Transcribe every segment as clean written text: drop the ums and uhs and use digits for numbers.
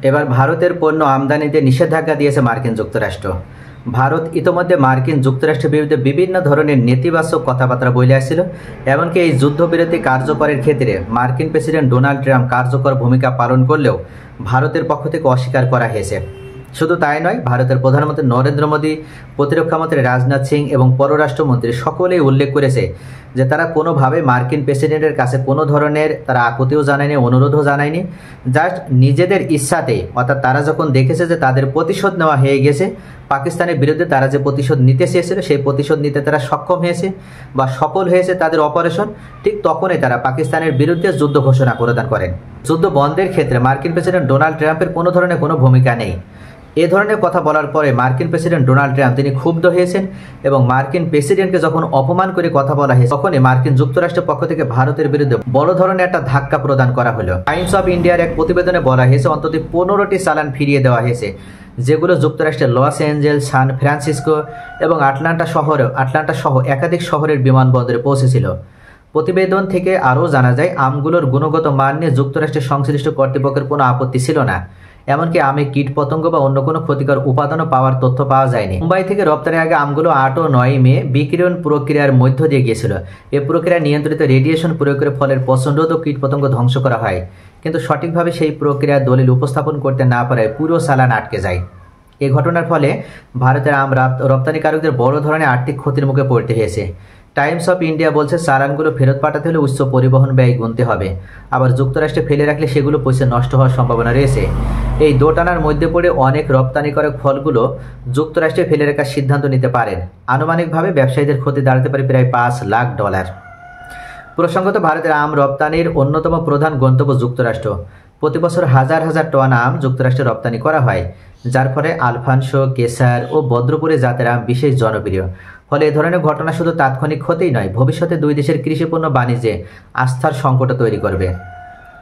এবার ভারতের পণ্য আমদানিতে নিষেধাজ্ঞা দিয়েছে মার্কিন যুক্তরাষ্ট্র। ভারত ইতোমধ্যে মার্কিন যুক্তরাষ্ট্রের বিরুদ্ধে বিভিন্ন ধরনের নেতিবাচক কথাবার্তা বলে আসছিল। এমনকি এই যুদ্ধবিরতি কার্যকরের ক্ষেত্রে মার্কিন প্রেসিডেন্ট ডোনাল্ড ট্রাম্প কার্যকর ভূমিকা পালন করলেও ভারতের পক্ষ থেকে অস্বীকার করা হয়েছে। শুধু তাই নয়, ভারতের প্রধানমন্ত্রী নরেন্দ্র মোদী, প্রতিরক্ষামন্ত্রী রাজনাথ সিং এবং পররাষ্ট্রমন্ত্রী সকলেই উল্লেখ করেছে যে তারা কোনোভাবে মার্কিন প্রেসিডেন্টের কাছে কোনো ধরনের তারা আকুতিও জানায়নি, অনুরোধও জানায়নি। জাস্ট নিজেদের ইচ্ছাতে, অর্থাৎ তারা যখন দেখেছে যে তাদের প্রতিশোধ নেওয়া হয়ে গেছে, পাকিস্তানের বিরুদ্ধে তারা যে প্রতিশোধ নিতে চেয়েছিল সেই প্রতিশোধ নিতে তারা সক্ষম হয়েছে বা সফল হয়েছে তাদের অপারেশন, ঠিক তখনই তারা পাকিস্তানের বিরুদ্ধে যুদ্ধ ঘোষণা প্রদান করেন। যুদ্ধ বন্ধের ক্ষেত্রে মার্কিন প্রেসিডেন্ট ডোনাল্ড ট্রাম্পের কোনো ধরনের কোনো ভূমিকা নেই। এ ধরনের কথা বলার পরে মার্কিন প্রেসিডেন্ট ডোনাল্ড ট্রাম্প তিনি ক্ষুব্ধ হয়েছেন এবং মার্কিন প্রেসিডেন্টকে যখন অপমান করে কথা বলা হয়েছে তখনই মার্কিন যুক্তরাষ্ট্রের পক্ষ থেকে ভারতের বিরুদ্ধে বড় ধরনের একটা ধাক্কা প্রদান করা হলো। টাইমস অফ ইন্ডিয়ার এক প্রতিবেদনে বলা হয়েছে অন্তত 15টি চালান ফিরিয়ে দেওয়া হয়েছে, যেগুলো যুক্তরাষ্ট্রের লস অ্যাঞ্জেলস, সান ফ্রান্সিসকো এবং আটলান্টা সহ একাধিক শহরের বিমানবন্দরে পৌঁছেছিল। প্রতিবেদন থেকে আরও জানা যায় আমগুলোর গুণগত মান নিয়ে যুক্তরাষ্ট্রের সংশ্লিষ্ট কর্তৃপক্ষের কোনো আপত্তি ছিল না। এমনকি আমে কীটপতঙ্গ বা অন্য কোনো ক্ষতিকর উপাদানও পাওয়ার তথ্য পাওয়া যায়নি। মুম্বাই থেকে রপ্তানির আগে আমগুলো 8 ও 9 মে বিকিরণ প্রক্রিয়ার মধ্য দিয়ে গিয়েছিল। এ প্রক্রিয়া নিয়ন্ত্রিত রেডিয়েশন প্রয়োগ করে ফলের পচনরোধ ও কীটপতঙ্গ ধ্বংস করা হয়, কিন্তু সঠিকভাবে সেই প্রক্রিয়ার দলিল উপস্থাপন করতে না পারায় পুরো চালান আটকে যায়। এই ঘটনার ফলে ভারতের আম রপ্তানিকারকদের বড় ধরনের আর্থিক ক্ষতির মুখে পড়তে হয়েছে। টাইমস অফ ইন্ডিয়া বলছে চালানগুলো ফেরত পাঠাতে হলে উচ্চ পরিবহন ব্যয় গুনতে হবে, আবার যুক্তরাষ্ট্রে ফেলে রাখলে সেগুলো পয়সা নষ্ট হওয়ার সম্ভাবনা রয়েছে। এই দোটানার মধ্যে পড়ে অনেক রপ্তানিকারক ফলগুলো যুক্তরাষ্ট্রে ফেলে রাখার সিদ্ধান্ত নিতে পারেন। আনুমানিকভাবে ব্যবসায়ীদের ক্ষতি দাঁড়াতে পারে প্রায় $5 লাখ। প্রসঙ্গত, ভারতের আম রপ্তানির অন্যতম প্রধান গন্তব্য যুক্তরাষ্ট্র। প্রতি বছর হাজার হাজার টন আম যুক্তরাষ্ট্রে রপ্তানি করা হয়, যার ফলে আলফানসো, কেসার ও ভদ্রপুরে জাতের আম বিশেষ জনপ্রিয়। ফলে এ ধরনের ঘটনা শুধু তাৎক্ষণিক ক্ষতিই নয়, ভবিষ্যতে দুই দেশের কৃষিপণ্য বাণিজ্যে আস্থার সংকট তৈরি করবে।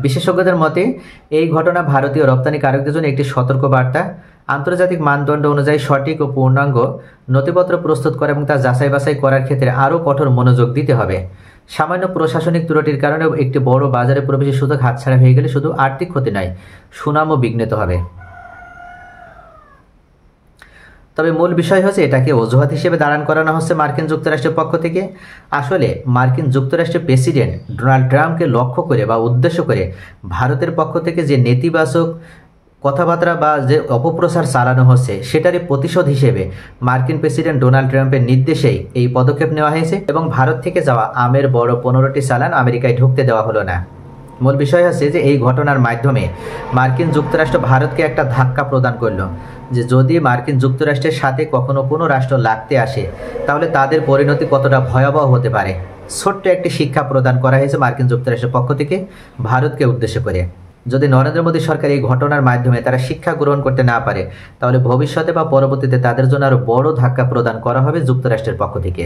বিশেষজ্ঞদের মতে এই ঘটনা ভারতীয় রপ্তানিকারকদের জন্য একটি সতর্কবার্তা। আন্তর্জাতিক মানদণ্ড অনুযায়ী সঠিক ও পূর্ণাঙ্গ নথিপত্র প্রস্তুত করা এবং তা যাচাই বাছাই করার ক্ষেত্রে আরও কঠোর মনোযোগ দিতে হবে। সামান্য প্রশাসনিক ত্রুটির কারণে একটি বড় বাজারে প্রবেশের সুযোগ হাতছাড়া হয়ে গেলে শুধু আর্থিক ক্ষতি নয়, সুনামও বিঘ্নিত হবে। তবে মূল বিষয় হচ্ছে এটাকে অজুহাত হিসেবে দাঁড়ান করানো হচ্ছে মার্কিন যুক্তরাষ্ট্রের পক্ষ থেকে। আসলে মার্কিন যুক্তরাষ্ট্রের প্রেসিডেন্ট ডোনাল্ড ট্রাম্পকে লক্ষ্য করে বা উদ্দেশ্য করে ভারতের পক্ষ থেকে যে নেতিবাচক কথাবার্তা বা যে অপপ্রচার চালানো হচ্ছে সেটারই প্রতিশোধ হিসেবে মার্কিন প্রেসিডেন্ট ডোনাল্ড ট্রাম্পের নির্দেশেই এই পদক্ষেপ নেওয়া হয়েছে এবং ভারত থেকে যাওয়া আমের বড় 15টি চালান আমেরিকায় ঢুকতে দেওয়া হলো না। মূল বিষয় হচ্ছে যে এই ঘটনার মাধ্যমে মার্কিন যুক্তরাষ্ট্র ভারতকে একটা ধাক্কা প্রদান করলো যে যদি মার্কিন যুক্তরাষ্ট্রের সাথে কখনো কোনো রাষ্ট্র লাগতে আসে তাহলে তাদের পরিণতি কতটা ভয়াবহ হতে পারে। ছোট্ট একটি শিক্ষা প্রদান করা হয়েছে মার্কিন যুক্তরাষ্ট্রের পক্ষ থেকে ভারতকে উদ্দেশ্য করে। যদি নরেন্দ্র মোদী সরকার এই ঘটনার মাধ্যমে তারা শিক্ষা গ্রহণ করতে না পারে তাহলে ভবিষ্যতে বা পরবর্তীতে তাদের জন্য আরও বড় ধাক্কা প্রদান করা হবে যুক্তরাষ্ট্রের পক্ষ থেকে।